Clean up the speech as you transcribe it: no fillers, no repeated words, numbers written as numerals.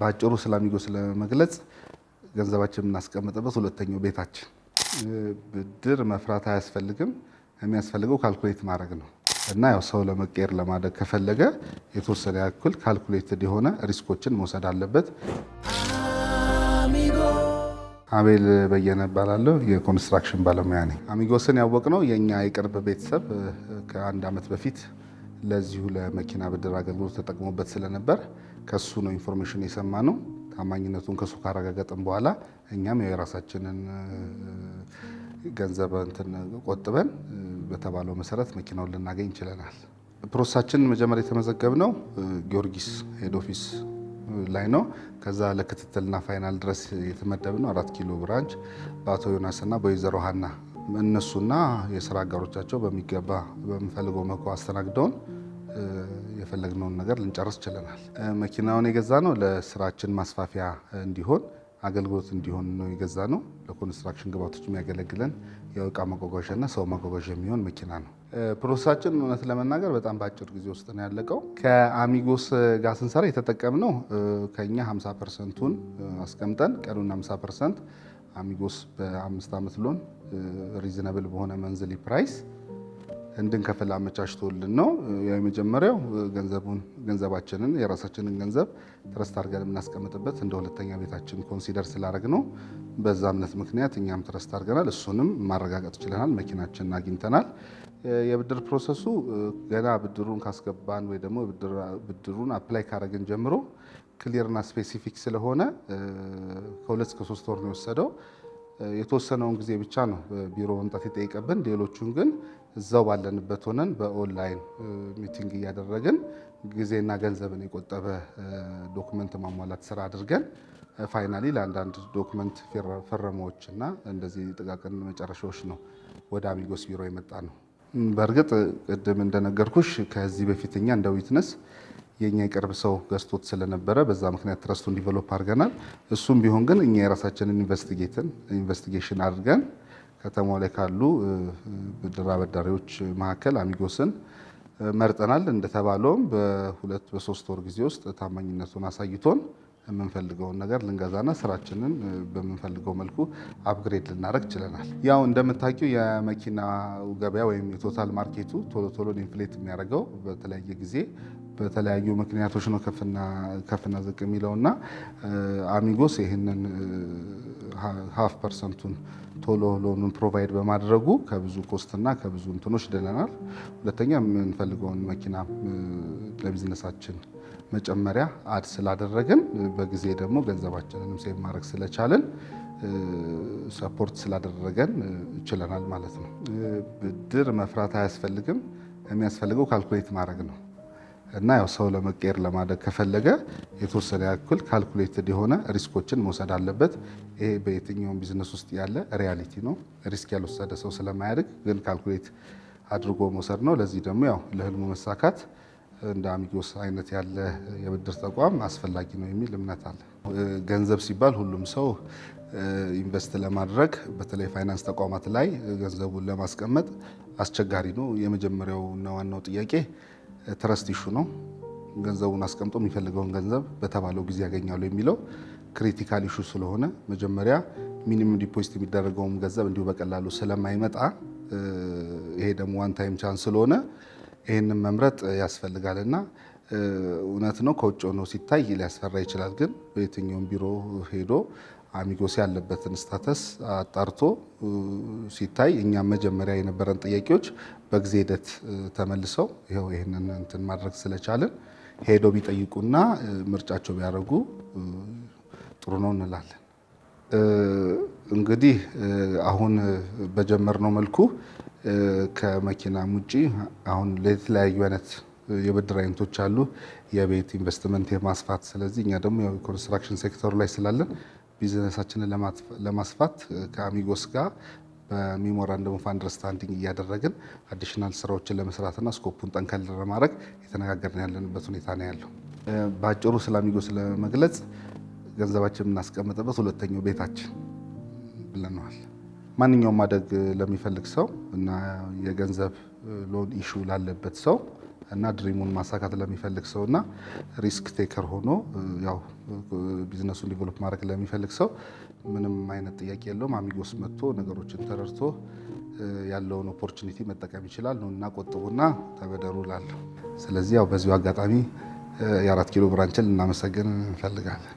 በአጭሩ ስለ አሚጎስ ለመግለጽ ገንዘባችን የምናስቀምጥበት ሁለተኛው ቤታችን። ብድር መፍራት አያስፈልግም። የሚያስፈልገው ካልኩሌት ማድረግ ነው እና ያው ሰው ለመቀየር ለማደግ ከፈለገ የተወሰነ ያክል ካልኩሌትድ የሆነ ሪስኮችን መውሰድ አለበት። አቤል በየነ እባላለሁ። የኮንስትራክሽን ባለሙያ ነኝ። አሚጎስን ያወቅነው የኛ የቅርብ ቤተሰብ ከአንድ ዓመት በፊት ለዚሁ ለመኪና ብድር አገልግሎት ተጠቅሞበት ስለነበር ከሱ ነው ኢንፎርሜሽን የሰማነው። ታማኝነቱን ከሱ ካረጋገጥን በኋላ እኛም የራሳችንን ገንዘብ ቆጥበን በተባለው መሰረት መኪናውን ልናገኝ ችለናል። ፕሮሰሳችን መጀመሪያ የተመዘገብነው ጊዮርጊስ ሄድ ኦፊስ ላይ ነው። ከዛ ለክትትልና ፋይናል ድረስ የተመደብነው 4 ኪሎ ብራንች በአቶ ዮናስና በወይዘሮ ሀና እነሱና የስራ አጋሮቻቸው በሚገባ በምፈልገው መልኩ አስተናግደውን የፈለግነውን ነገር ልንጨርስ ችለናል። መኪናውን የገዛ ነው ለስራችን ማስፋፊያ እንዲሆን አገልግሎት እንዲሆን ነው የገዛ ነው። ለኮንስትራክሽን ግብአቶች የሚያገለግለን የእቃ ማጓጓዣና ሰው ማጓጓዣ የሚሆን መኪና ነው። ፕሮሰሳችን እውነት ለመናገር በጣም በአጭር ጊዜ ውስጥ ነው ያለቀው። ከአሚጎስ ጋር ስንሰራ የተጠቀምነው ከኛ 50%ን አስቀምጠን ቀሩን 50% አሚጎስ በ5 ዓመት ሎን ሪዝነብል በሆነ መንዝሊ ፕራይስ እንድንከፍል አመቻችቶልን ነው። የመጀመሪያው ገንዘባችንን የራሳችንን ገንዘብ ትረስት አድርገን የምናስቀምጥበት እንደ ሁለተኛ ቤታችን ኮንሲደር ስላደረግ ነው። በዛ እምነት ምክንያት እኛም ትረስት አድርገናል። እሱንም ማረጋገጥ ችለናል። መኪናችንን አግኝተናል። የብድር ፕሮሰሱ ገና ብድሩን ካስገባን ወይ ደግሞ ብድሩን አፕላይ ካረግን ጀምሮ ክሊርና ስፔሲፊክ ስለሆነ ከ2 እስከ 3 ወር ነው የወሰደው። የተወሰነውን ጊዜ ብቻ ነው ቢሮ መምጣት የጠየቀብን። ሌሎቹን ግን እዛው ባለንበት ሆነን በኦንላይን ሚቲንግ እያደረግን ጊዜና ገንዘብን የቆጠበ ዶክመንት ማሟላት ስራ አድርገን ፋይናሊ ለአንዳንድ ዶክመንት ፈረማዎች እና እንደዚህ ጥቃቅን መጨረሻዎች ነው ወደ አሚጎስ ቢሮ የመጣ ነው። በእርግጥ ቅድም እንደነገርኩሽ ከዚህ በፊት እኛ እንደ ዊትነስ የኛ የቅርብ ሰው ገዝቶት ስለነበረ በዛ ምክንያት ትረስቱን ዲቨሎፕ አድርገናል። እሱም ቢሆን ግን እኛ የራሳችንን ኢንቨስቲጌሽን አድርገን ከተማው ላይ ካሉ ብድር አበዳሪዎች መካከል አሚጎስን መርጠናል። እንደተባለውም በ2-3 ወር ጊዜ ውስጥ ታማኝነቱን አሳይቶን የምንፈልገውን ነገር ልንገዛና ስራችንን በምንፈልገው መልኩ አፕግሬድ ልናደርግ ችለናል። ያው እንደምታውቂው የመኪናው ገበያ ወይም የቶታል ማርኬቱ ቶሎ ኢንፍሌት የሚያደርገው በተለያየ ጊዜ በተለያዩ ምክንያቶች ነው ከፍና ዝቅ የሚለውና አሚጎስ ይህንን 0.5%ን ቶሎ ሎኑን ፕሮቫይድ በማድረጉ ከብዙ ኮስትና ከብዙ እንትኖች ድነናል። ሁለተኛ የምንፈልገውን መኪና ለቢዝነሳችን መጨመሪያ አድ ስላደረግን በጊዜ ደግሞ ገንዘባችንንም ሴቭ ማድረግ ስለቻልን ሰፖርት ስላደረገን ችለናል ማለት ነው። ብድር መፍራት አያስፈልግም። የሚያስፈልገው ካልኩሌት ማድረግ ነው እና ያው ሰው ለመቀየር ለማደግ ከፈለገ የተወሰነ ያክል ካልኩሌትድ የሆነ ሪስኮችን መውሰድ አለበት። ይሄ በየትኛውም ቢዝነስ ውስጥ ያለ ሪያሊቲ ነው። ሪስክ ያልወሰደ ሰው ስለማያድግ ግን ካልኩሌት አድርጎ መውሰድ ነው። ለዚህ ደግሞ ያው ለህልሙ መሳካት እንደ አሚጎስ አይነት ያለ የብድር ተቋም አስፈላጊ ነው የሚል እምነት አለ። ገንዘብ ሲባል ሁሉም ሰው ኢንቨስት ለማድረግ በተለይ ፋይናንስ ተቋማት ላይ ገንዘቡን ለማስቀመጥ አስቸጋሪ ነው። የመጀመሪያው እና ዋናው ጥያቄ ትረስት ኢሹ ነው። ገንዘቡን አስቀምጦ የሚፈልገውን ገንዘብ በተባለው ጊዜ ያገኛሉ የሚለው ክሪቲካል ኢሹ ስለሆነ መጀመሪያ ሚኒመም ዲፖዚት የሚደረገውም ገንዘብ እንዲሁ በቀላሉ ስለማይመጣ ይሄ ደግሞ ዋን ታይም ቻንስ ስለሆነ ይህንን መምረጥ ያስፈልጋልና እውነት ነው ከውጭ ሆኖ ሲታይ ሊያስፈራ ይችላል። ግን በየትኛውም ቢሮ ሄዶ አሚጎስ ያለበትን ስታተስ አጣርቶ ሲታይ እኛም መጀመሪያ የነበረን ጥያቄዎች በጊዜ ሂደት ተመልሰው ይኸው ይህንን እንትን ማድረግ ስለቻልን ሄዶ ቢጠይቁና ምርጫቸው ቢያደርጉ ጥሩ ነው እንላለን። እንግዲህ አሁን በጀመርነው መልኩ ከመኪናም ውጪ አሁን ለተለያዩ አይነት የብድር አይነቶች አሉ፣ የቤት ኢንቨስትመንት የማስፋት። ስለዚህ እኛ ደግሞ የኮንስትራክሽን ሴክተሩ ላይ ስላለን ቢዝነሳችንን ለማስፋት ከአሚጎስ ጋር በሜሞራንደም ኦፍ አንደርስታንዲንግ እያደረግን አዲሽናል ስራዎችን ለመስራትና ስኮፑን ጠንከር ለማድረግ የተነጋገርን ያለንበት ሁኔታ ነው ያለው። በአጭሩ ስለ አሚጎስ ለመግለጽ ገንዘባችን የምናስቀምጥበት ሁለተኛው ቤታችን ብለነዋል። ማንኛውም ማደግ ለሚፈልግ ሰው እና የገንዘብ ሎን ኢሹ ላለበት ሰው እና ድሪሙን ማሳካት ለሚፈልግ ሰው እና ሪስክ ቴከር ሆኖ ያው ቢዝነሱን ዲቨሎፕ ማድረግ ለሚፈልግ ሰው ምንም አይነት ጥያቄ የለውም። አሚጎስ መጥቶ ነገሮችን ተረድቶ ያለውን ኦፖርቹኒቲ መጠቀም ይችላል ነው እና ቆጥቡና ተበደሩ እላለሁ። ስለዚህ ያው በዚሁ አጋጣሚ የ4 ኪሎ ብራንችን ልናመሰግን እንፈልጋለን።